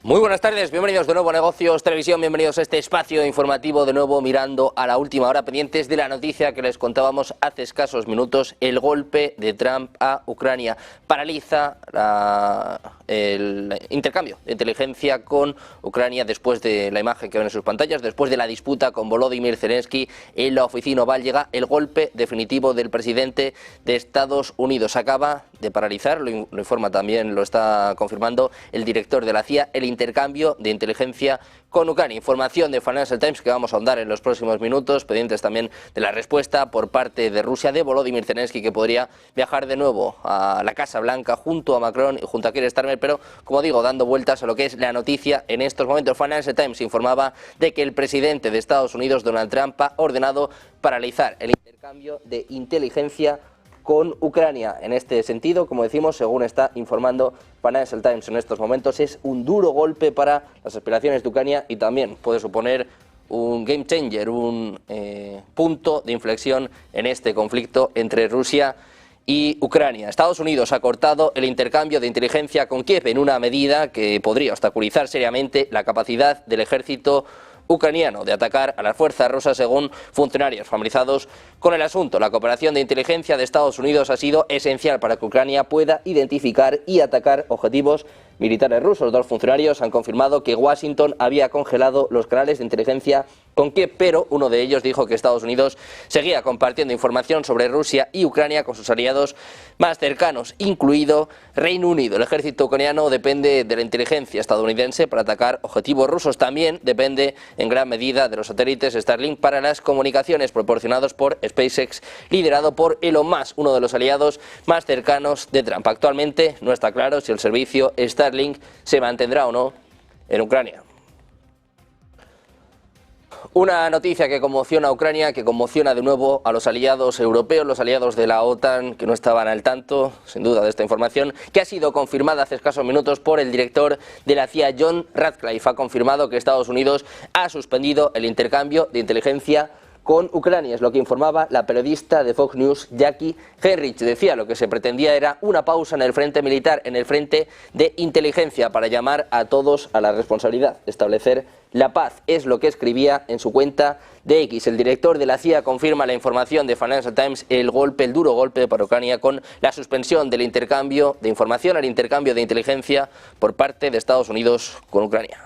Muy buenas tardes, bienvenidos de nuevo a Negocios Televisión, bienvenidos a este espacio informativo de nuevo mirando a la última hora, pendientes de la noticia que les contábamos hace escasos minutos, el golpe de Trump a Ucrania. Paraliza el intercambio de inteligencia con Ucrania después de la imagen que ven en sus pantallas, después de la disputa con Volodymyr Zelensky en la oficina Oval, llega el golpe definitivo del presidente de Estados Unidos. Acaba de paralizar, lo informa también, lo está confirmando el director de la CIA, el intercambio de inteligencia con Ucrania. Información de Financial Times que vamos a ahondar en los próximos minutos, pendientes también de la respuesta por parte de Rusia de Volodymyr Zelensky, que podría viajar de nuevo a la Casa Blanca junto a Macron y junto a Keir Starmer, pero como digo, dando vueltas a lo que es la noticia en estos momentos. Financial Times informaba de que el presidente de Estados Unidos, Donald Trump, ha ordenado paralizar el intercambio de inteligencia con Ucrania. En este sentido, como decimos, según está informando Financial Times en estos momentos, es un duro golpe para las aspiraciones de Ucrania y también puede suponer un game changer, un punto de inflexión en este conflicto entre Rusia y Ucrania. Estados Unidos ha cortado el intercambio de inteligencia con Kiev en una medida que podría obstaculizar seriamente la capacidad del ejército ucraniano de atacar a las fuerzas rusas, según funcionarios familiarizados con el asunto. La cooperación de inteligencia de Estados Unidos ha sido esencial para que Ucrania pueda identificar y atacar objetivos militares rusos. Dos funcionarios han confirmado que Washington había congelado los canales de inteligencia con Kiev, pero uno de ellos dijo que Estados Unidos seguía compartiendo información sobre Rusia y Ucrania con sus aliados más cercanos, incluido Reino Unido. El ejército ucraniano depende de la inteligencia estadounidense para atacar objetivos rusos. También depende en gran medida de los satélites Starlink para las comunicaciones proporcionados por SpaceX, liderado por Elon Musk, uno de los aliados más cercanos de Trump. Actualmente no está claro si el servicio Starlink se mantendrá o no en Ucrania. Una noticia que conmociona a Ucrania, que conmociona de nuevo a los aliados europeos, los aliados de la OTAN, que no estaban al tanto, sin duda, de esta información, que ha sido confirmada hace escasos minutos por el director de la CIA, John Ratcliffe. Ha confirmado que Estados Unidos ha suspendido el intercambio de inteligencia con Ucrania. Es lo que informaba la periodista de Fox News, Jackie Heinrich. Decía, lo que se pretendía era una pausa en el frente militar, en el frente de inteligencia, para llamar a todos a la responsabilidad de establecer la paz. Es lo que escribía en su cuenta de X. El director de la CIA confirma la información de Financial Times, el duro golpe para Ucrania con la suspensión del intercambio de información, el intercambio de inteligencia por parte de Estados Unidos con Ucrania.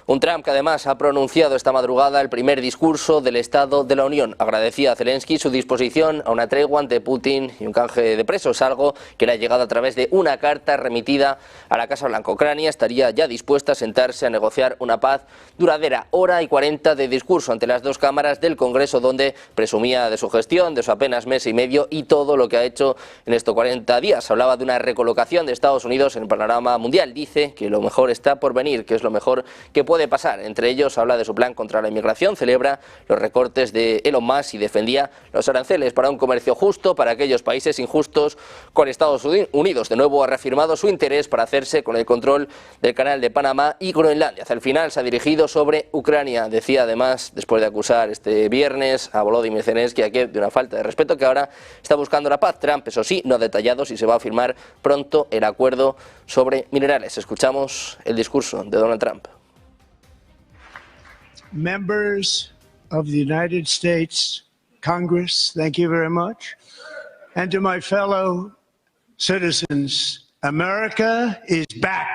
Un Trump que además ha pronunciado esta madrugada el primer discurso del Estado de la Unión. Agradecía a Zelensky su disposición a una tregua ante Putin y un canje de presos, algo que le ha llegado a través de una carta remitida a la Casa Blanca. Ucrania estaría ya dispuesta a sentarse a negociar una paz duradera. Hora y 40 de discurso ante las dos cámaras del Congreso, donde presumía de su gestión, de su apenas mes y medio y todo lo que ha hecho en estos 40 días. Hablaba de una recolocación de Estados Unidos en el panorama mundial. Dice que lo mejor está por venir, que es lo mejor que puede pasar. Entre ellos habla de su plan contra la inmigración, celebra los recortes de Elon Musk y defendía los aranceles para un comercio justo para aquellos países injustos con Estados Unidos. De nuevo ha reafirmado su interés para hacerse con el control del canal de Panamá y Groenlandia. Hacia el final se ha dirigido sobre Ucrania. Decía además, después de acusar este viernes a Volodymyr Zelensky de una falta de respeto, que ahora está buscando la paz. Trump, eso sí, no ha detallado si se va a firmar pronto el acuerdo sobre minerales. Escuchamos el discurso de Donald Trump. Members of the United States Congress, thank you very much. And to my fellow citizens, America is back.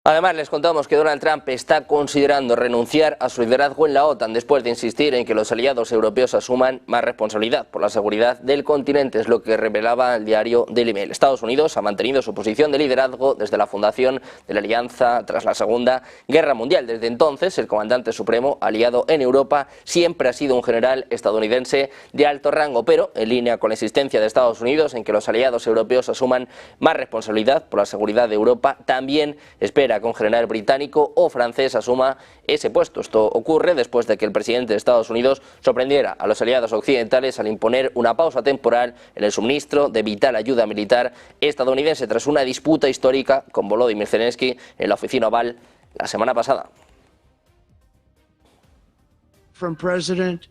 Además, les contamos que Donald Trump está considerando renunciar a su liderazgo en la OTAN después de insistir en que los aliados europeos asuman más responsabilidad por la seguridad del continente, es lo que revelaba el diario Daily Mail. Estados Unidos ha mantenido su posición de liderazgo desde la fundación de la alianza tras la Segunda Guerra Mundial. Desde entonces, el comandante supremo aliado en Europa siempre ha sido un general estadounidense de alto rango, pero en línea con la insistencia de Estados Unidos en que los aliados europeos asuman más responsabilidad por la seguridad de Europa, también espera con un general británico o francés asuma ese puesto. Esto ocurre después de que el presidente de Estados Unidos sorprendiera a los aliados occidentales al imponer una pausa temporal en el suministro de vital ayuda militar estadounidense tras una disputa histórica con Volodymyr Zelensky en la oficina Oval la semana pasada. From President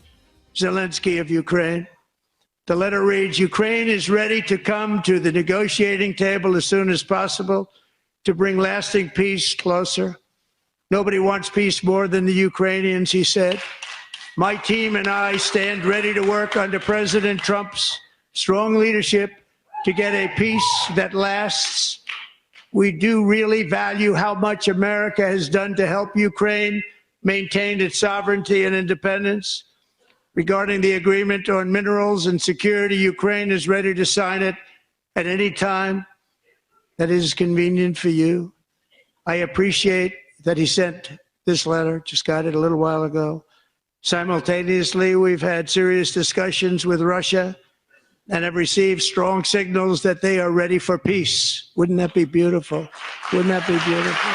Zelensky of Ukraine. The letter reads, Ukraine is ready to come to the negotiating table as soon as possible to bring lasting peace closer. Nobody wants peace more than the Ukrainians, he said. My team and I stand ready to work under President Trump's strong leadership to get a peace that lasts. We do really value how much America has done to help Ukraine maintain its sovereignty and independence. Regarding the agreement on minerals and security, Ukraine is ready to sign it at any time that is convenient for you. I appreciate that he sent this letter, just got it a little while ago. Simultaneously, we've had serious discussions with Russia and have received strong signals that they are ready for peace. Wouldn't that be beautiful? Wouldn't that be beautiful?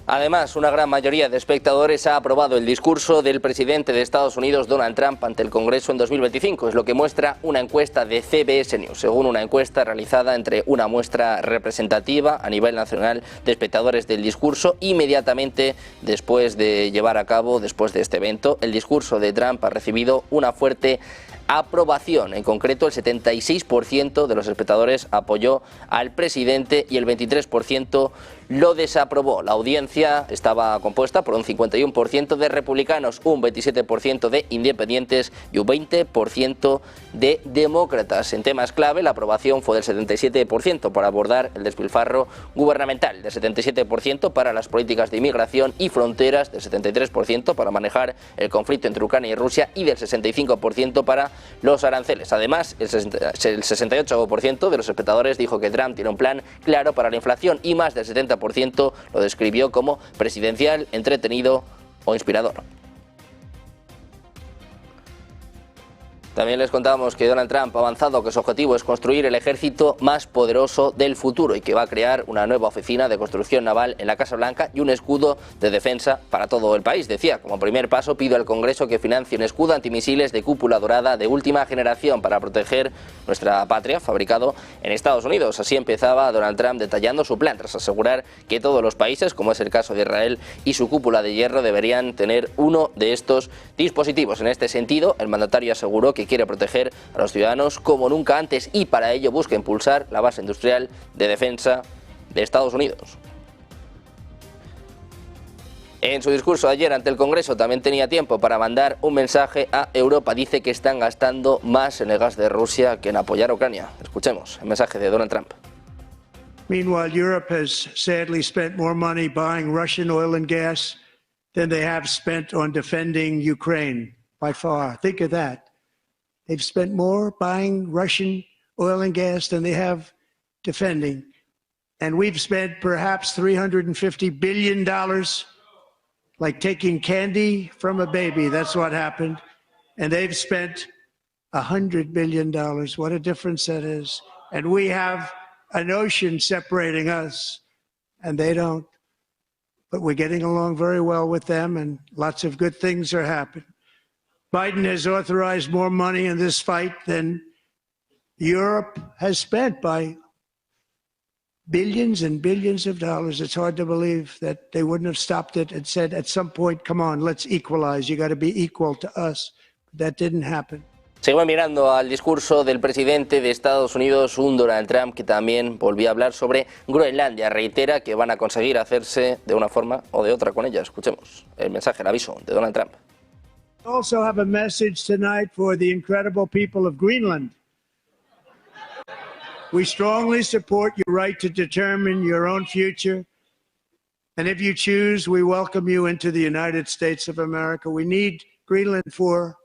Además, una gran mayoría de espectadores ha aprobado el discurso del presidente de Estados Unidos, Donald Trump, ante el Congreso en 2025. Es lo que muestra una encuesta de CBS News, según una encuesta realizada entre una muestra representativa a nivel nacional de espectadores del discurso. Inmediatamente después de llevar a cabo, después de este evento, el discurso de Trump ha recibido una fuerte aprobación. En concreto, el 76% de los espectadores apoyó al presidente y el 23% lo desaprobó. La audiencia estaba compuesta por un 51% de republicanos, un 27% de independientes y un 20% de demócratas. En temas clave, la aprobación fue del 77% para abordar el despilfarro gubernamental, del 77% para las políticas de inmigración y fronteras, del 73% para manejar el conflicto entre Ucrania y Rusia y del 65% para los aranceles. Además, el 68% de los espectadores dijo que Trump tiene un plan claro para la inflación y más del 70% lo describió como presidencial, entretenido o inspirador. También les contábamos que Donald Trump ha avanzado que su objetivo es construir el ejército más poderoso del futuro y que va a crear una nueva oficina de construcción naval en la Casa Blanca y un escudo de defensa para todo el país. Decía, como primer paso, pido al Congreso que financie un escudo antimisiles de cúpula dorada de última generación para proteger nuestra patria, fabricado en Estados Unidos. Así empezaba Donald Trump detallando su plan, tras asegurar que todos los países, como es el caso de Israel y su cúpula de hierro, deberían tener uno de estos dispositivos. En este sentido, el mandatario aseguró que quiere proteger a los ciudadanos como nunca antes y para ello busca impulsar la base industrial de defensa de Estados Unidos. En su discurso ayer ante el Congreso también tenía tiempo para mandar un mensaje a Europa. Dice que están gastando más en el gas de Rusia que en apoyar a Ucrania. Escuchemos el mensaje de Donald Trump. Meanwhile, Europe has sadly spent more money buying Russian oil and gas than they have spent on defending Ukraine, by far. Think of that. They've spent more buying Russian oil and gas than they have defending. And we've spent perhaps $350 billion, like taking candy from a baby. That's what happened. And they've spent $100 billion. What a difference that is. And we have an ocean separating us, and they don't. But we're getting along very well with them, and lots of good things are happening. Biden has authorized more money in this fight than Europe has spent by billions and billions of dollars. It's hard to believe that they wouldn't have stopped it and said at some point, come on, let's equalize. You got to be equal to us. That didn't happen. Seguimos mirando al discurso del presidente de Estados Unidos, un Donald Trump que también volvió a hablar sobre Groenlandia. Reitera que van a conseguir hacerse de una forma o de otra con ella. Escuchemos el mensaje, el aviso de Donald Trump. I also have a message tonight for the incredible people of Greenland. We strongly support your right to determine your own future. And if you choose, we welcome you into the United States of America. We need Greenland for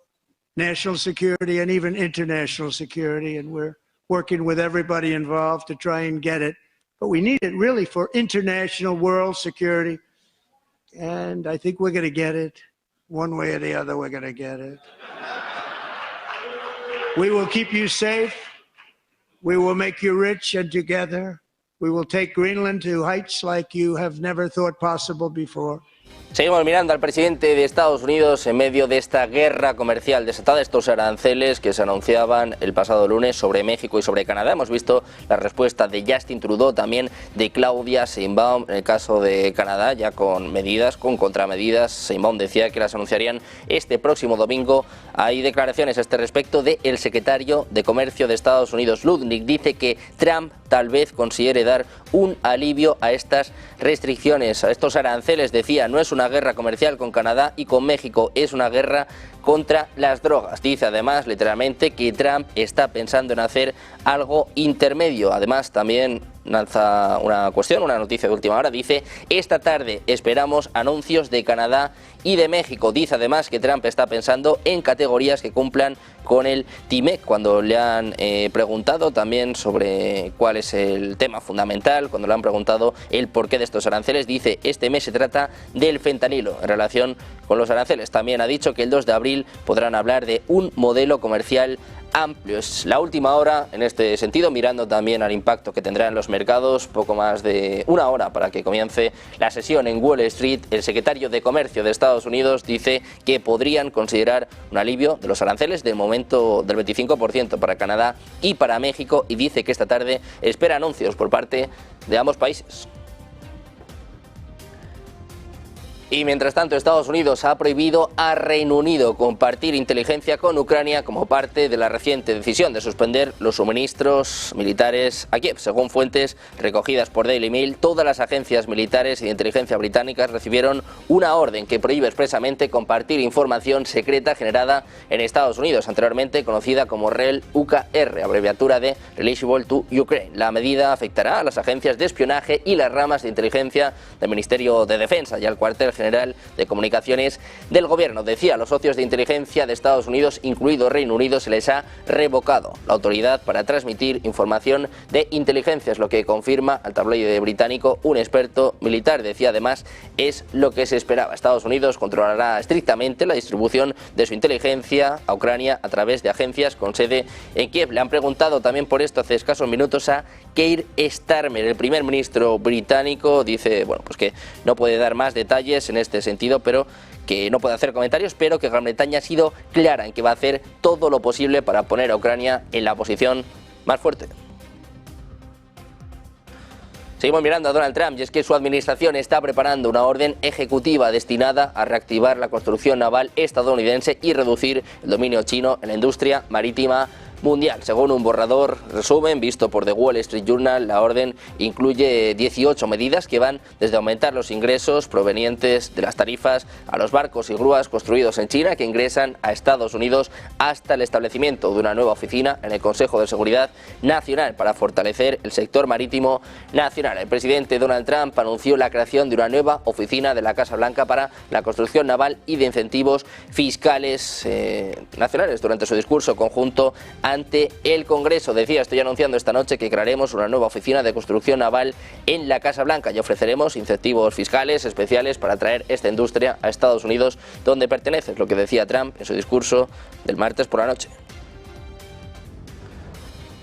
national security and even international security. And we're working with everybody involved to try and get it. But we need it really for international world security. And I think we're going to get it. One way or the other, we're going to get it. We will keep you safe. We will make you rich, and together we will take Greenland to heights like you have never thought possible before. Seguimos mirando al presidente de Estados Unidos en medio de esta guerra comercial desatada, estos aranceles que se anunciaban el pasado lunes sobre México y sobre Canadá. Hemos visto la respuesta de Justin Trudeau, también de Claudia Sheinbaum en el caso de Canadá, ya con medidas, con contramedidas. Sheinbaum decía que las anunciarían este próximo domingo. Hay declaraciones a este respecto del secretario de Comercio de Estados Unidos, Lutnick. Dice que Trump tal vez considere dar un alivio a estas restricciones, a estos aranceles. Decía, no es una guerra comercial con Canadá y con México, es una guerra contra las drogas. Dice además literalmente que Trump está pensando en hacer algo intermedio. Además también lanza una cuestión, una noticia de última hora. Dice, esta tarde esperamos anuncios de Canadá y de México. Dice además que Trump está pensando en categorías que cumplan con el TIMEC. Cuando le han preguntado también sobre cuál es el tema fundamental, cuando le han preguntado el porqué de estos aranceles, dice, este mes se trata del fentanilo en relación con los aranceles. También ha dicho que el 2 de abril podrán hablar de un modelo comercial amplio. Es la última hora en este sentido, mirando también al impacto que tendrá en los mercados. Poco más de una hora para que comience la sesión en Wall Street. El secretario de Comercio de Estados Unidos dice que podrían considerar un alivio de los aranceles del momento del 25% para Canadá y para México, y dice que esta tarde espera anuncios por parte de ambos países. Y mientras tanto, Estados Unidos ha prohibido a Reino Unido compartir inteligencia con Ucrania como parte de la reciente decisión de suspender los suministros militares a Kiev. Según fuentes recogidas por Daily Mail, todas las agencias militares y de inteligencia británicas recibieron una orden que prohíbe expresamente compartir información secreta generada en Estados Unidos, anteriormente conocida como REL-UKR, abreviatura de Releasable to Ukraine. La medida afectará a las agencias de espionaje y las ramas de inteligencia del Ministerio de Defensa y al cuartel general de comunicaciones del gobierno. Decía, a los socios de inteligencia de Estados Unidos, incluido Reino Unido, se les ha revocado la autoridad para transmitir información de inteligencia, es lo que confirma al tabloide británico un experto militar. Decía además, es lo que se esperaba. Estados Unidos controlará estrictamente la distribución de su inteligencia a Ucrania a través de agencias con sede en Kiev. Le han preguntado también por esto hace escasos minutos a Keir Starmer, el primer ministro británico. Dice, bueno, pues que no puede dar más detalles en este sentido, pero que no puede hacer comentarios, pero que Gran Bretaña ha sido clara en que va a hacer todo lo posible para poner a Ucrania en la posición más fuerte. Seguimos mirando a Donald Trump, y es que su administración está preparando una orden ejecutiva destinada a reactivar la construcción naval estadounidense y reducir el dominio chino en la industria marítima mundial. Según un borrador resumen visto por The Wall Street Journal, la orden incluye 18 medidas que van desde aumentar los ingresos provenientes de las tarifas a los barcos y grúas construidos en China que ingresan a Estados Unidos, hasta el establecimiento de una nueva oficina en el Consejo de Seguridad Nacional para fortalecer el sector marítimo nacional. El presidente Donald Trump anunció la creación de una nueva oficina de la Casa Blanca para la construcción naval y de incentivos fiscales nacionales durante su discurso conjunto ante el Congreso. Decía, estoy anunciando esta noche que crearemos una nueva oficina de construcción naval en la Casa Blanca y ofreceremos incentivos fiscales especiales para traer esta industria a Estados Unidos, donde pertenece, es lo que decía Trump en su discurso del martes por la noche.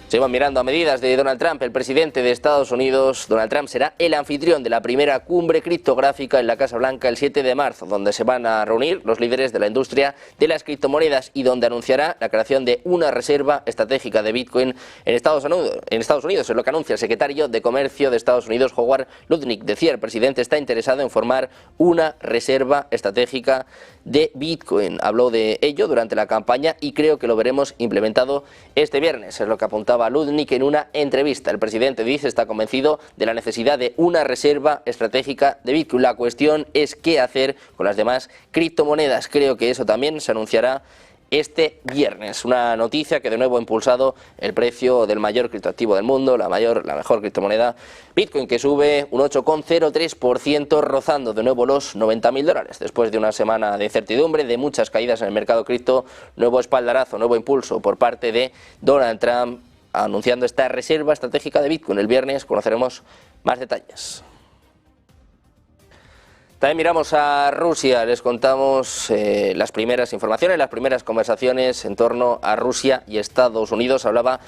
Seguimos mirando a medidas de Donald Trump. El presidente de Estados Unidos, Donald Trump, será el anfitrión de la primera cumbre criptográfica en la Casa Blanca el 7 de marzo, donde se van a reunir los líderes de la industria de las criptomonedas y donde anunciará la creación de una reserva estratégica de Bitcoin en Estados Unidos. Es lo que anuncia el secretario de Comercio de Estados Unidos, Howard Lutnick. Decía, el presidente está interesado en formar una reserva estratégica de Bitcoin. Habló de ello durante la campaña y creo que lo veremos implementado este viernes, es lo que apuntaba Lutnick en una entrevista. El presidente dice está convencido de la necesidad de una reserva estratégica de Bitcoin. La cuestión es qué hacer con las demás criptomonedas. Creo que eso también se anunciará este viernes. Una noticia que de nuevo ha impulsado el precio del mayor criptoactivo del mundo, la mejor criptomoneda, Bitcoin, que sube un 8,03%, rozando de nuevo los $90.000. Después de una semana de incertidumbre, de muchas caídas en el mercado cripto, nuevo espaldarazo, nuevo impulso por parte de Donald Trump, anunciando esta reserva estratégica de Bitcoin. El viernes conoceremos más detalles. También miramos a Rusia, les contamos las primeras informaciones, las primeras conversaciones en torno a Rusia y Estados Unidos. Hablaba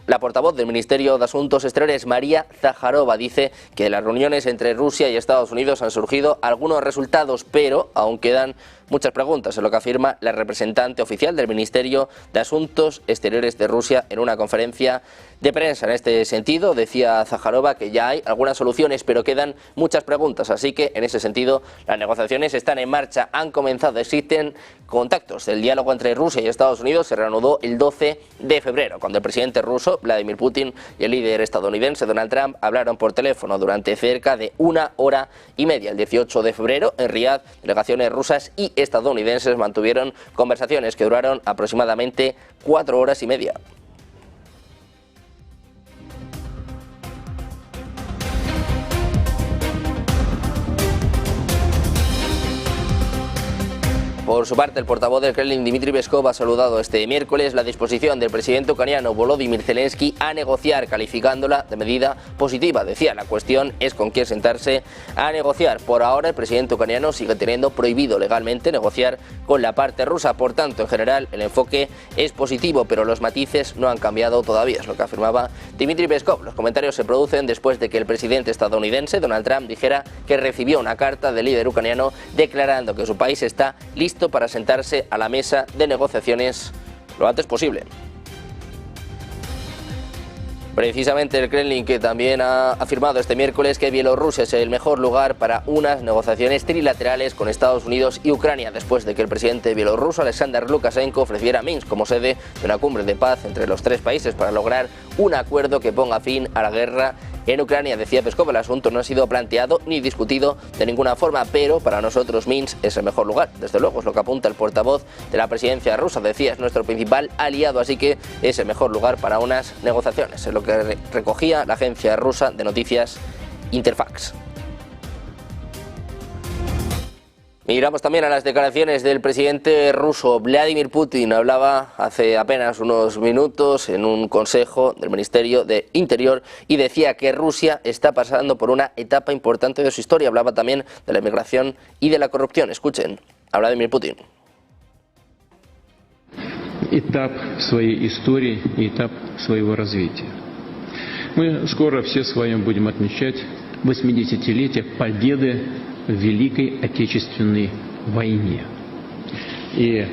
La portavoz del Ministerio de Asuntos Exteriores, María Zaharova, dice que de las reuniones entre Rusia y Estados Unidos han surgido algunos resultados, pero aún quedan muchas preguntas, es lo que afirma la representante oficial del Ministerio de Asuntos Exteriores de Rusia en una conferencia de prensa. En este sentido, decía Zaharova que ya hay algunas soluciones, pero quedan muchas preguntas, así que en ese sentido las negociaciones están en marcha, han comenzado, existen contactos. El diálogo entre Rusia y Estados Unidos se reanudó el 12 de febrero, cuando el presidente ruso, Vladimir Putin, y el líder estadounidense, Donald Trump, hablaron por teléfono durante cerca de 1 hora y media. El 18 de febrero, en Riad, delegaciones rusas y estadounidenses mantuvieron conversaciones que duraron aproximadamente 4 horas y media. Por su parte, el portavoz del Kremlin, Dmitry Peskov, ha saludado este miércoles la disposición del presidente ucraniano Volodymyr Zelensky a negociar, calificándola de medida positiva. Decía, la cuestión es con quién sentarse a negociar. Por ahora, el presidente ucraniano sigue teniendo prohibido legalmente negociar con la parte rusa. Por tanto, en general, el enfoque es positivo, pero los matices no han cambiado todavía, es lo que afirmaba Dmitry Peskov. Los comentarios se producen después de que el presidente estadounidense, Donald Trump, dijera que recibió una carta del líder ucraniano declarando que su país está listo para sentarse a la mesa de negociaciones lo antes posible. Precisamente el Kremlin, que también ha afirmado este miércoles que Bielorrusia es el mejor lugar para unas negociaciones trilaterales con Estados Unidos y Ucrania, después de que el presidente bielorruso Alexander Lukashenko ofreciera Minsk como sede de una cumbre de paz entre los tres países para lograr un acuerdo que ponga fin a la guerra en Ucrania. Decía Peskov, el asunto no ha sido planteado ni discutido de ninguna forma, pero para nosotros Minsk es el mejor lugar. Desde luego, es lo que apunta el portavoz de la presidencia rusa. Decía, es nuestro principal aliado, así que es el mejor lugar para unas negociaciones. Es lo que recogía la agencia rusa de noticias Interfax. Miramos también a las declaraciones del presidente ruso Vladimir Putin. Hablaba hace apenas unos minutos en un consejo del Ministerio de Interior y decía que Rusia está pasando por una etapa importante de su historia. Hablaba también de la inmigración y de la corrupción. Escuchen a Vladimir Putin. Этап своей истории и этап своего развития. Мы скоро все с вами будем отмечать 80-летие победы в Великой Отечественной войне. И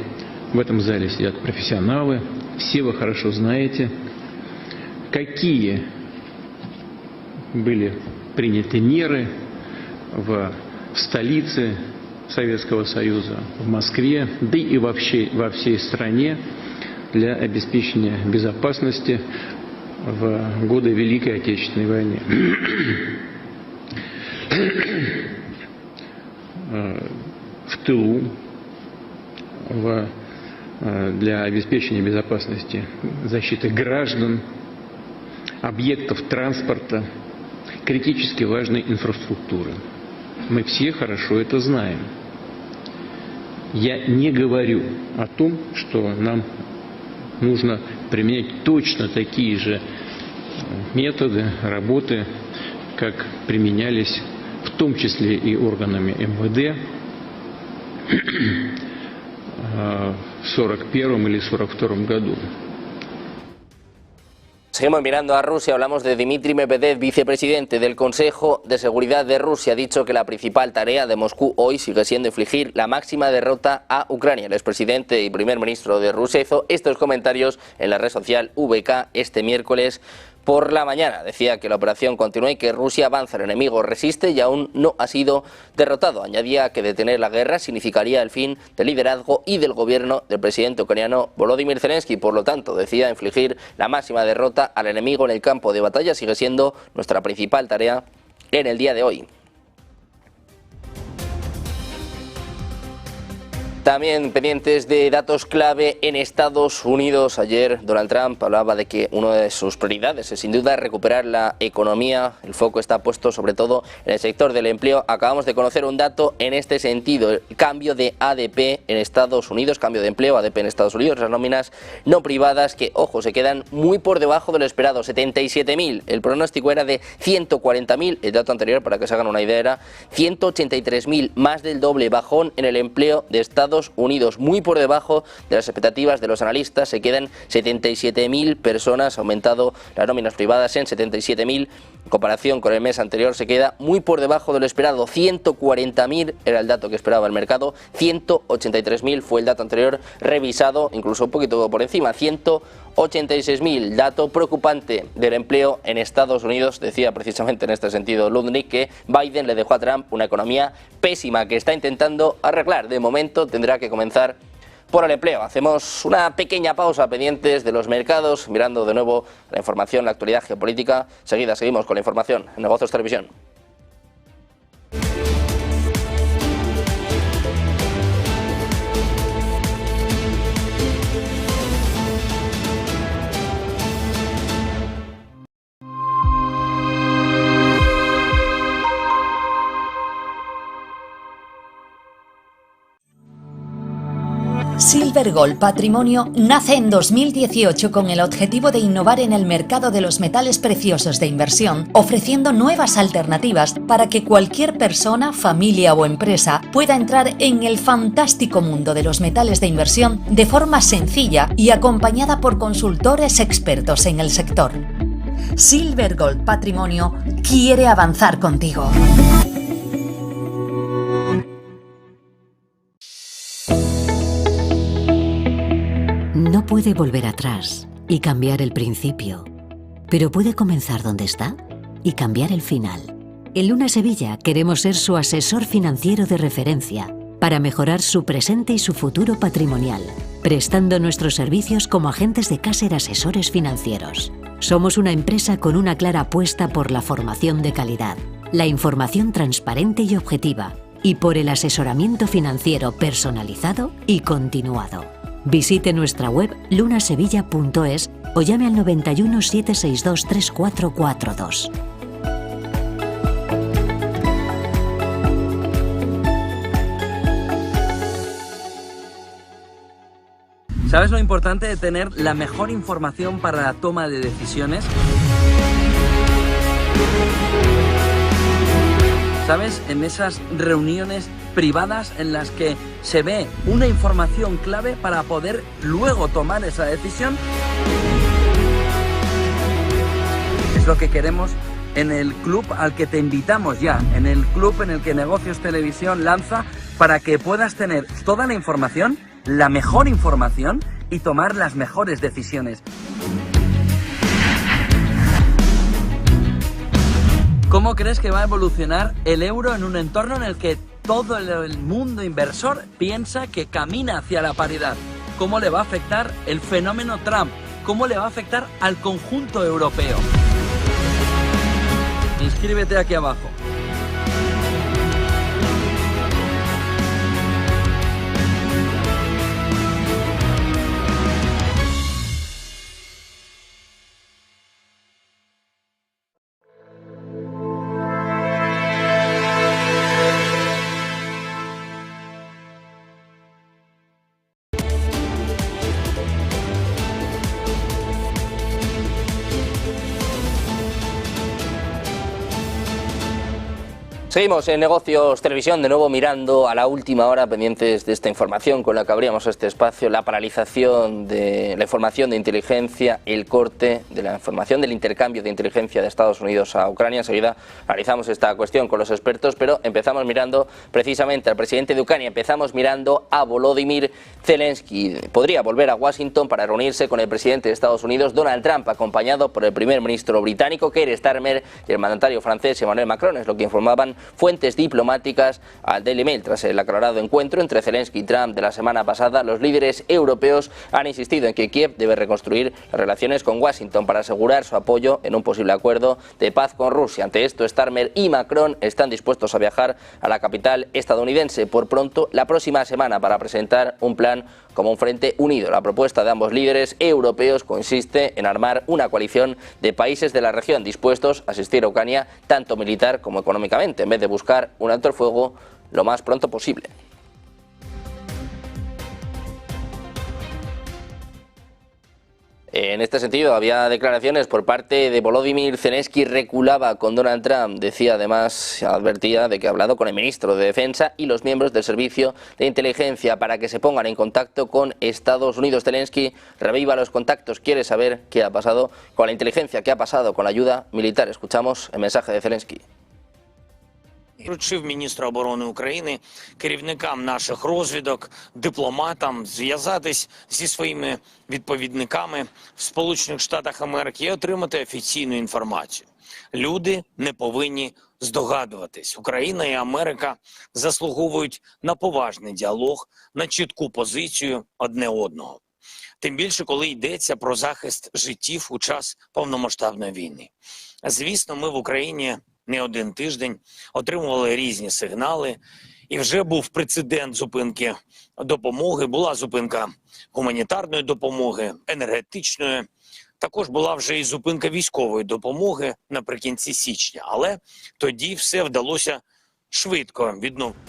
в этом зале сидят профессионалы, все вы хорошо знаете, какие были приняты меры в столице Советского Союза, в Москве, да и вообще во всей стране для обеспечения безопасности в годы Великой Отечественной войны. В тылу для обеспечения безопасности защиты граждан, объектов транспорта, критически важной инфраструктуры. Мы все хорошо это знаем. Я не говорю о том, что нам нужно применять точно такие же методы работы, как применялись в том числе и органами МВД в 1941 или 1942 году. Seguimos mirando a Rusia, hablamos de Dmitry Medvedev, vicepresidente del Consejo de Seguridad de Rusia. Ha dicho que la principal tarea de Moscú hoy sigue siendo infligir la máxima derrota a Ucrania. El expresidente y primer ministro de Rusia hizo estos comentarios en la red social VK este miércoles por la mañana. Decía que la operación continúa y que Rusia avanza, el enemigo resiste y aún no ha sido derrotado. Añadía que detener la guerra significaría el fin del liderazgo y del gobierno del presidente ucraniano Volodymyr Zelensky. Por lo tanto, decía, infligir la máxima derrota al enemigo en el campo de batalla sigue siendo nuestra principal tarea en el día de hoy. También pendientes de datos clave en Estados Unidos. Ayer Donald Trump hablaba de que una de sus prioridades es sin duda recuperar la economía. El foco está puesto sobre todo en el sector del empleo. Acabamos de conocer un dato en este sentido. El cambio de ADP en Estados Unidos, cambio de empleo, ADP en Estados Unidos, las nóminas no privadas que, ojo, se quedan muy por debajo de lo esperado, 77.000. El pronóstico era de 140.000. El dato anterior, para que se hagan una idea, era 183.000, más del doble. Bajón en el empleo de Estados Estados Unidos, muy por debajo de las expectativas de los analistas. Se quedan 77.000 personas, ha aumentado las nóminas privadas en 77.000, en comparación con el mes anterior se queda muy por debajo de lo esperado. 140.000 era el dato que esperaba el mercado, 183.000 fue el dato anterior revisado, incluso un poquito por encima, 186.000, dato preocupante del empleo en Estados Unidos. Decía precisamente en este sentido Lutnick que Biden le dejó a Trump una economía pésima que está intentando arreglar. De momento tendrá que comenzar por el empleo. Hacemos una pequeña pausa pendientes de los mercados, mirando de nuevo la información, la actualidad geopolítica. Seguida seguimos con la información en Negocios Televisión. Silver Gold Patrimonio nace en 2018 con el objetivo de innovar en el mercado de los metales preciosos de inversión, ofreciendo nuevas alternativas para que cualquier persona, familia o empresa pueda entrar en el fantástico mundo de los metales de inversión de forma sencilla y acompañada por consultores expertos en el sector. Silver Gold Patrimonio quiere avanzar contigo. No puede volver atrás y cambiar el principio, pero puede comenzar donde está y cambiar el final. En Luna Sevilla queremos ser su asesor financiero de referencia para mejorar su presente y su futuro patrimonial, prestando nuestros servicios como agentes de Caser Asesores Financieros. Somos una empresa con una clara apuesta por la formación de calidad, la información transparente y objetiva, y por el asesoramiento financiero personalizado y continuado. Visite nuestra web lunasevilla.es o llame al 91 762 3442. ¿Sabes lo importante de tener la mejor información para la toma de decisiones? ¿Sabes? En esas reuniones privadas en las que se ve una información clave para poder luego tomar esa decisión. Es lo que queremos en el club al que te invitamos ya, en el club en el que Negocios Televisión lanza para que puedas tener toda la información, la mejor información y tomar las mejores decisiones. ¿Cómo crees que va a evolucionar el euro en un entorno en el que todo el mundo inversor piensa que camina hacia la paridad? ¿Cómo le va a afectar el fenómeno Trump? ¿Cómo le va a afectar al conjunto europeo? Inscríbete aquí abajo. Seguimos en Negocios Televisión, de nuevo mirando a la última hora, pendientes de esta información con la que abríamos este espacio, la paralización de la información de inteligencia, el corte de la información del intercambio de inteligencia de Estados Unidos a Ucrania. Enseguida analizamos esta cuestión con los expertos, pero empezamos mirando precisamente al presidente de Ucrania, empezamos mirando a Volodymyr Zelensky. Podría volver a Washington para reunirse con el presidente de Estados Unidos, Donald Trump, acompañado por el primer ministro británico, Keir Starmer, y el mandatario francés, Emmanuel Macron, es lo que informaban fuentes diplomáticas al Daily Mail. Tras el aclarado encuentro entre Zelensky y Trump de la semana pasada, los líderes europeos han insistido en que Kiev debe reconstruir las relaciones con Washington para asegurar su apoyo en un posible acuerdo de paz con Rusia. Ante esto, Starmer y Macron están dispuestos a viajar a la capital estadounidense por pronto la próxima semana para presentar un plan como un frente unido. La propuesta de ambos líderes europeos consiste en armar una coalición de países de la región dispuestos a asistir a Ucrania tanto militar como económicamente, en vez de buscar un alto el fuego lo más pronto posible. En este sentido, había declaraciones por parte de Volodymyr Zelensky, reculaba con Donald Trump, decía además, advertía de que ha hablado con el ministro de Defensa y los miembros del Servicio de Inteligencia para que se pongan en contacto con Estados Unidos. Zelensky reviva los contactos, quiere saber qué ha pasado con la inteligencia, qué ha pasado con la ayuda militar. Escuchamos el mensaje de Zelensky. Вручив міністра оборони України, керівникам наших розвідок, дипломатам зв'язатись зі своїми відповідниками в Сполучених Штатах Америки і отримати офіційну інформацію. Люди не повинні здогадуватись. Україна і Америка заслуговують на поважний діалог, на чітку позицію одне одного. Тим більше, коли йдеться про захист життів у час повномасштабної війни. Звісно, ми в Україні не один тиждень отримували різні сигнали, і вже був прецедент зупинки допомоги, була зупинка гуманітарної допомоги, енергетичної, також була вже і зупинка військової допомоги наприкінці січня, але тоді все вдалося швидко відновити.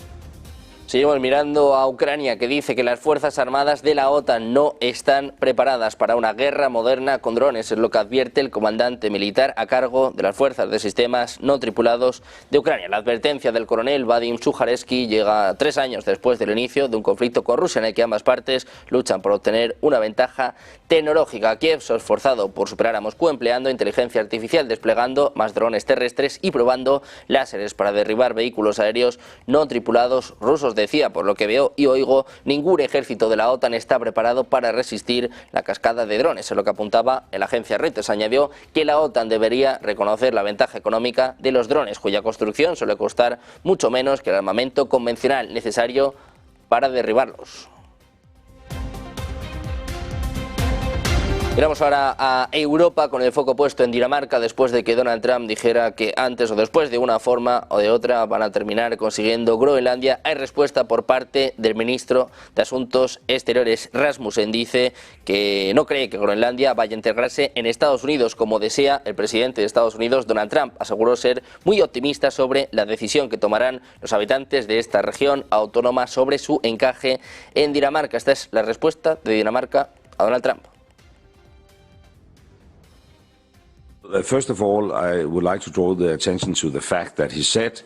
Seguimos mirando a Ucrania, que dice que las Fuerzas Armadas de la OTAN no están preparadas para una guerra moderna con drones, es lo que advierte el comandante militar a cargo de las Fuerzas de Sistemas No Tripulados de Ucrania. La advertencia del coronel Vadim Sukhareski llega 3 años después del inicio de un conflicto con Rusia en el que ambas partes luchan por obtener una ventaja tecnológica. Kiev se ha esforzado por superar a Moscú empleando inteligencia artificial, desplegando más drones terrestres y probando láseres para derribar vehículos aéreos no tripulados rusos. Decía, por lo que veo y oigo, ningún ejército de la OTAN está preparado para resistir la cascada de drones, es lo que apuntaba en la agencia Reuters. Añadió que la OTAN debería reconocer la ventaja económica de los drones, cuya construcción suele costar mucho menos que el armamento convencional necesario para derribarlos. Miramos ahora a Europa con el foco puesto en Dinamarca después de que Donald Trump dijera que antes o después de una forma o de otra van a terminar consiguiendo Groenlandia. Hay respuesta por parte del ministro de Asuntos Exteriores Rasmussen. Dice que no cree que Groenlandia vaya a integrarse en Estados Unidos como desea el presidente de Estados Unidos, Donald Trump. Aseguró ser muy optimista sobre la decisión que tomarán los habitantes de esta región autónoma sobre su encaje en Dinamarca. Esta es la respuesta de Dinamarca a Donald Trump. First of all, I would like to draw the attention to the fact that he said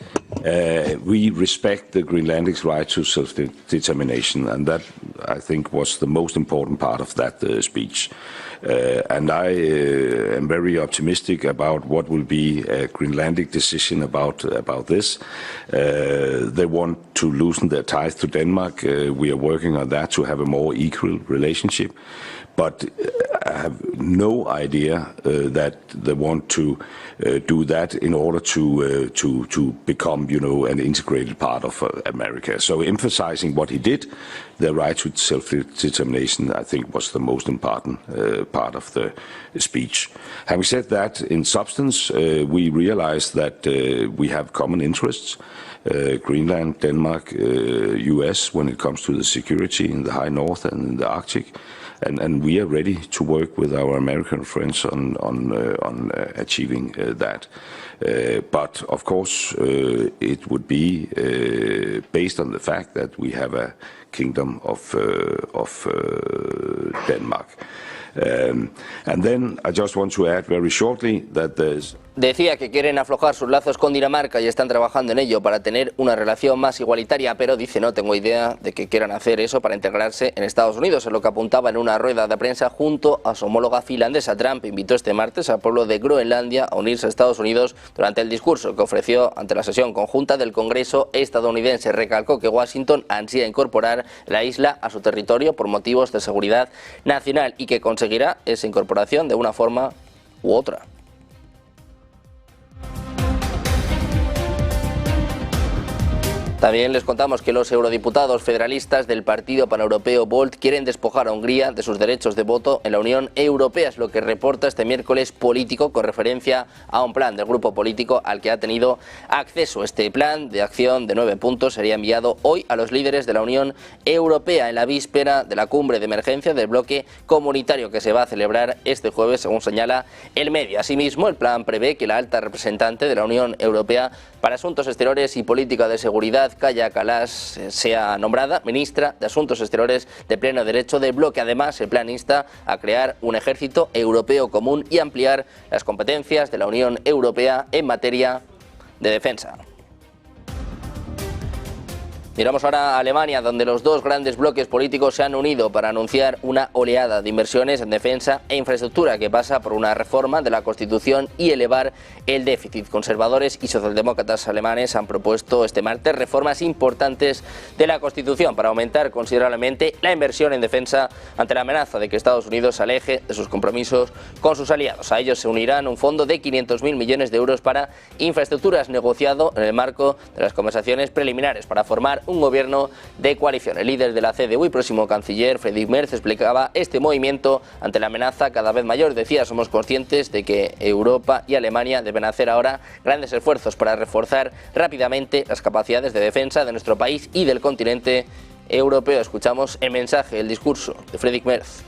we respect the Greenlandics' right to self-determination, and that, I think, was the most important part of that speech. And I am very optimistic about what will be a Greenlandic decision about this. They want to loosen their ties to Denmark. We are working on that to have a more equal relationship. But I have no idea that they want to do that in order to become, an integrated part of America. So emphasizing what he did, the right to self-determination, I think, was the most important part of the speech. Having said that, in substance, we realize that we have common interests. Greenland, Denmark, US, when it comes to the security in the high north and in the Arctic. And we are ready to work with our American friends on achieving that. But of course, it would be based on the fact that we have a kingdom of Denmark. And then I just want to add very shortly that there's... Decía que quieren aflojar sus lazos con Dinamarca y están trabajando en ello para tener una relación más igualitaria, pero dice no tengo idea de que quieran hacer eso para integrarse en Estados Unidos, es lo que apuntaba en una rueda de prensa junto a su homóloga finlandesa. Trump invitó este martes al pueblo de Groenlandia a unirse a Estados Unidos durante el discurso que ofreció ante la sesión conjunta del Congreso estadounidense. Recalcó que Washington ansía incorporar la isla a su territorio por motivos de seguridad nacional y que conseguirá esa incorporación de una forma u otra. También les contamos que los eurodiputados federalistas del Partido Paneuropeo Volt quieren despojar a Hungría de sus derechos de voto en la Unión Europea, es lo que reporta este miércoles Político con referencia a un plan del grupo político al que ha tenido acceso. Este plan de acción de 9 puntos sería enviado hoy a los líderes de la Unión Europea en la víspera de la cumbre de emergencia del bloque comunitario que se va a celebrar este jueves, según señala el medio. Asimismo, el plan prevé que la alta representante de la Unión Europea para Asuntos Exteriores y Política de Seguridad Seguridad, Kaja Kallas, sea nombrada ministra de Asuntos Exteriores de pleno derecho del bloque. Además, el plan insta a crear un ejército europeo común y ampliar las competencias de la Unión Europea en materia de defensa. Miramos ahora a Alemania, donde los dos grandes bloques políticos se han unido para anunciar una oleada de inversiones en defensa e infraestructura que pasa por una reforma de la Constitución y elevar el déficit. Conservadores y socialdemócratas alemanes han propuesto este martes reformas importantes de la Constitución para aumentar considerablemente la inversión en defensa ante la amenaza de que Estados Unidos se aleje de sus compromisos con sus aliados. A ellos se unirán un fondo de 500.000 millones de euros para infraestructuras negociado en el marco de las conversaciones preliminares para formar un gobierno de coalición. El líder de la CDU y próximo canciller, Friedrich Merz, explicaba este movimiento ante la amenaza cada vez mayor. Decía: somos conscientes de que Europa y Alemania deben hacer ahora grandes esfuerzos para reforzar rápidamente las capacidades de defensa de nuestro país y del continente europeo. Escuchamos el mensaje, el discurso de Friedrich Merz.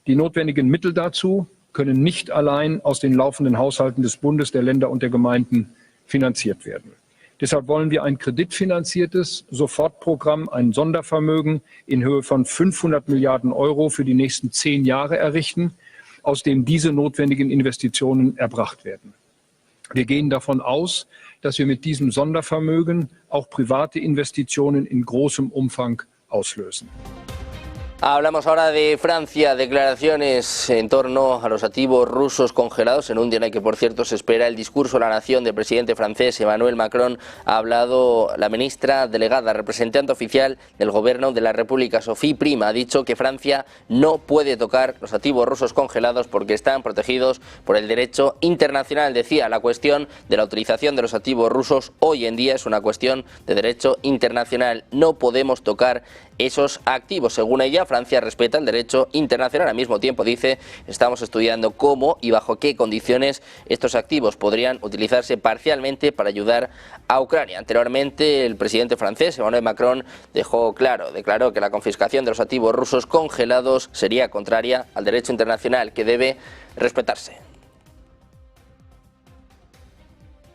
Die notwendigen Mittel dazu können nicht allein aus den laufenden Haushalten des Bundes, der Länder und der Gemeinden finanziert werden. Deshalb wollen wir ein kreditfinanziertes Sofortprogramm, ein Sondervermögen in Höhe von 500 Milliarden Euro für die nächsten 10 Jahre errichten, aus dem diese notwendigen Investitionen erbracht werden. Wir gehen davon aus, dass wir mit diesem Sondervermögen auch private Investitionen in großem Umfang auslösen. Hablamos ahora de Francia, declaraciones en torno a los activos rusos congelados en un día en el que, por cierto, se espera el discurso a la nación del presidente francés Emmanuel Macron. Ha hablado la ministra delegada, representante oficial del gobierno de la República, Sophie Prima. Ha dicho que Francia no puede tocar los activos rusos congelados porque están protegidos por el derecho internacional. Decía: la cuestión de la utilización de los activos rusos hoy en día es una cuestión de derecho internacional. No podemos tocar esos activos. Según ella, Francia respeta el derecho internacional. Al mismo tiempo, dice, estamos estudiando cómo y bajo qué condiciones estos activos podrían utilizarse parcialmente para ayudar a Ucrania. Anteriormente, el presidente francés, Emmanuel Macron, declaró que la confiscación de los activos rusos congelados sería contraria al derecho internacional, que debe respetarse.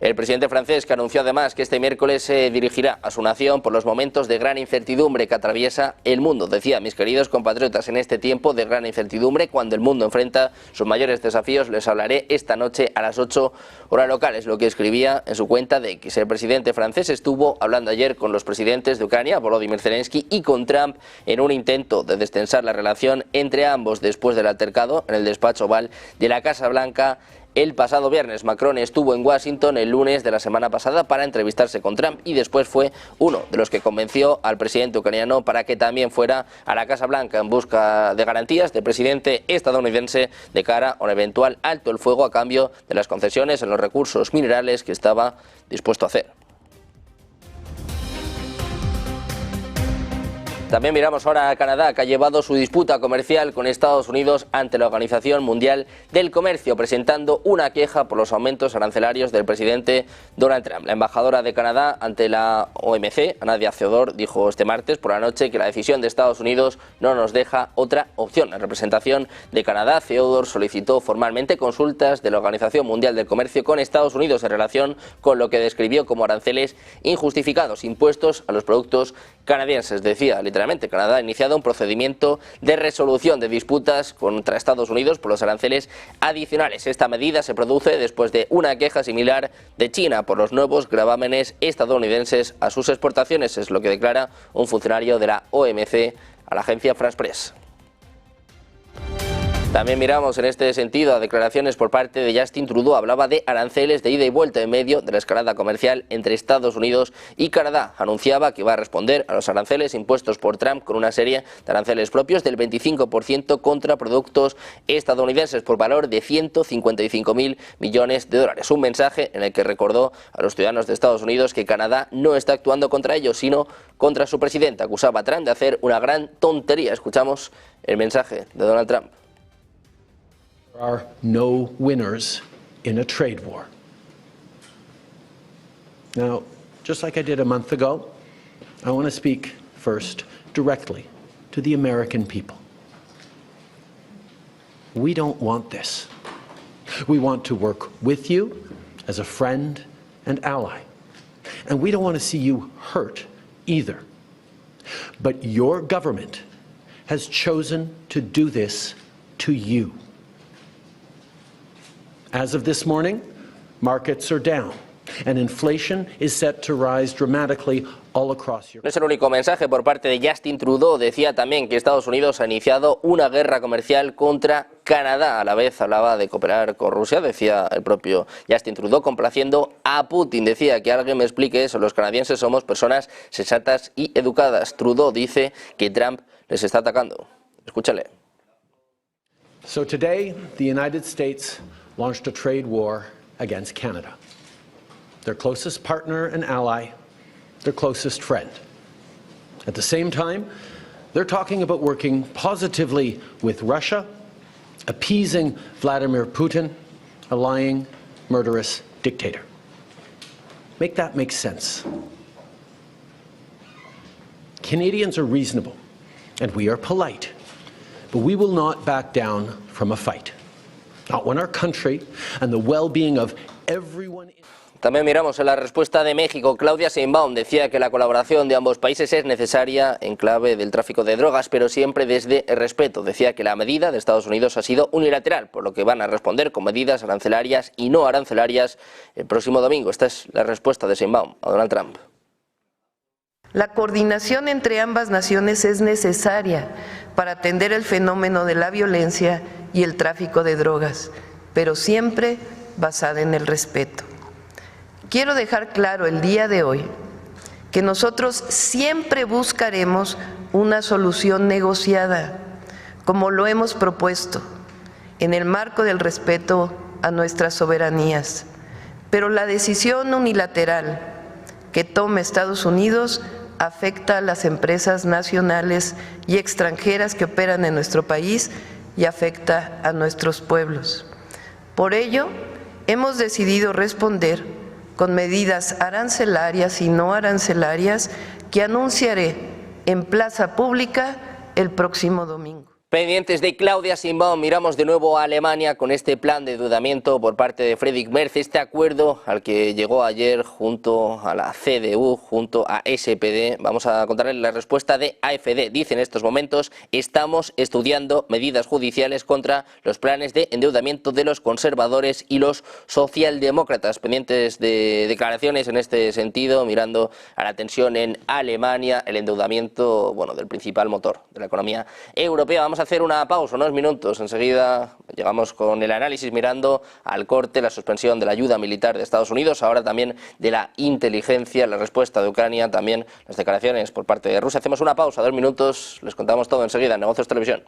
El presidente francés, que anunció además que este miércoles se dirigirá a su nación por los momentos de gran incertidumbre que atraviesa el mundo. Decía: mis queridos compatriotas, en este tiempo de gran incertidumbre, cuando el mundo enfrenta sus mayores desafíos, les hablaré esta noche a las 8 horas locales. Lo que escribía en su cuenta de X. El presidente francés estuvo hablando ayer con los presidentes de Ucrania, Volodymyr Zelensky, y con Trump en un intento de destensar la relación entre ambos después del altercado en el despacho Oval de la Casa Blanca el pasado viernes. Macron estuvo en Washington el lunes de la semana pasada para entrevistarse con Trump y después fue uno de los que convenció al presidente ucraniano para que también fuera a la Casa Blanca en busca de garantías del presidente estadounidense de cara a un eventual alto el fuego a cambio de las concesiones en los recursos minerales que estaba dispuesto a hacer. También miramos ahora a Canadá, que ha llevado su disputa comercial con Estados Unidos ante la Organización Mundial del Comercio, presentando una queja por los aumentos arancelarios del presidente Donald Trump. La embajadora de Canadá ante la OMC, Nadia Theodore, dijo este martes por la noche que la decisión de Estados Unidos no nos deja otra opción. En representación de Canadá, Theodore solicitó formalmente consultas de la Organización Mundial del Comercio con Estados Unidos en relación con lo que describió como aranceles injustificados impuestos a los productos canadienses. Decía literalmente: Canadá ha iniciado un procedimiento de resolución de disputas contra Estados Unidos por los aranceles adicionales. Esta medida se produce después de una queja similar de China por los nuevos gravámenes estadounidenses a sus exportaciones, es lo que declara un funcionario de la OMC a la agencia France Press. También miramos en este sentido a declaraciones por parte de Justin Trudeau. Hablaba de aranceles de ida y vuelta en medio de la escalada comercial entre Estados Unidos y Canadá. Anunciaba que iba a responder a los aranceles impuestos por Trump con una serie de aranceles propios del 25% contra productos estadounidenses por valor de 155.000 millones de dólares. Un mensaje en el que recordó a los ciudadanos de Estados Unidos que Canadá no está actuando contra ellos, sino contra su presidente. Acusaba a Trump de hacer una gran tontería. Escuchamos el mensaje de Donald Trump. There are no winners in a trade war. Now, just like I did a month ago, I want to speak first directly to the American people. We don't want this. We want to work with you as a friend and ally. And we don't want to see you hurt either. But your government has chosen to do this to you. As of this morning, markets are down, and inflation is set to rise dramatically all across Europe. No es el único mensaje por parte de Justin Trudeau. Decía también que Estados Unidos ha iniciado una guerra comercial contra Canadá. A la vez hablaba de cooperar con Rusia, decía el propio Justin Trudeau, complaciendo a Putin. Decía que alguien me explique eso. Los canadienses somos personas sensatas y educadas. Trudeau dice que Trump les está atacando. Escúchale. So today, the United States launched a trade war against Canada, their closest partner and ally, their closest friend. At the same time, they're talking about working positively with Russia, appeasing Vladimir Putin, a lying, murderous dictator. Make that make sense. Canadians are reasonable, and we are polite, but we will not back down from a fight. Not when our country and the well-being of everyone. También miramos en la respuesta de México. Claudia Sheinbaum decía que la colaboración de ambos países es necesaria en clave del tráfico de drogas, pero siempre desde el respeto. Decía que la medida de Estados Unidos ha sido unilateral, por lo que van a responder con medidas arancelarias y no arancelarias el próximo domingo. Esta es la respuesta de Sheinbaum a Donald Trump. La coordinación entre ambas naciones es necesaria para atender el fenómeno de la violencia y el tráfico de drogas, pero siempre basada en el respeto. Quiero dejar claro el día de hoy que nosotros siempre buscaremos una solución negociada, como lo hemos propuesto, en el marco del respeto a nuestras soberanías. Pero la decisión unilateral que tome Estados Unidos afecta a las empresas nacionales y extranjeras que operan en nuestro país y afecta a nuestros pueblos. Por ello, hemos decidido responder con medidas arancelarias y no arancelarias que anunciaré en plaza pública el próximo domingo. Pendientes de Claudia Sheinbaum, miramos de nuevo a Alemania con este plan de endeudamiento por parte de Friedrich Merz, este acuerdo al que llegó ayer junto a la CDU, junto a SPD. Vamos a contarles la respuesta de AfD. Dice en estos momentos: estamos estudiando medidas judiciales contra los planes de endeudamiento de los conservadores y los socialdemócratas. Pendientes de declaraciones en este sentido, mirando a la tensión en Alemania, el endeudamiento, bueno, del principal motor de la economía europea. Vamos a hacer una pausa, unos minutos. Enseguida llegamos con el análisis mirando al corte, la suspensión de la ayuda militar de Estados Unidos, ahora también de la inteligencia, la respuesta de Ucrania, también las declaraciones por parte de Rusia. Hacemos una pausa, 2 minutos, les contamos todo enseguida en Negocios Televisión.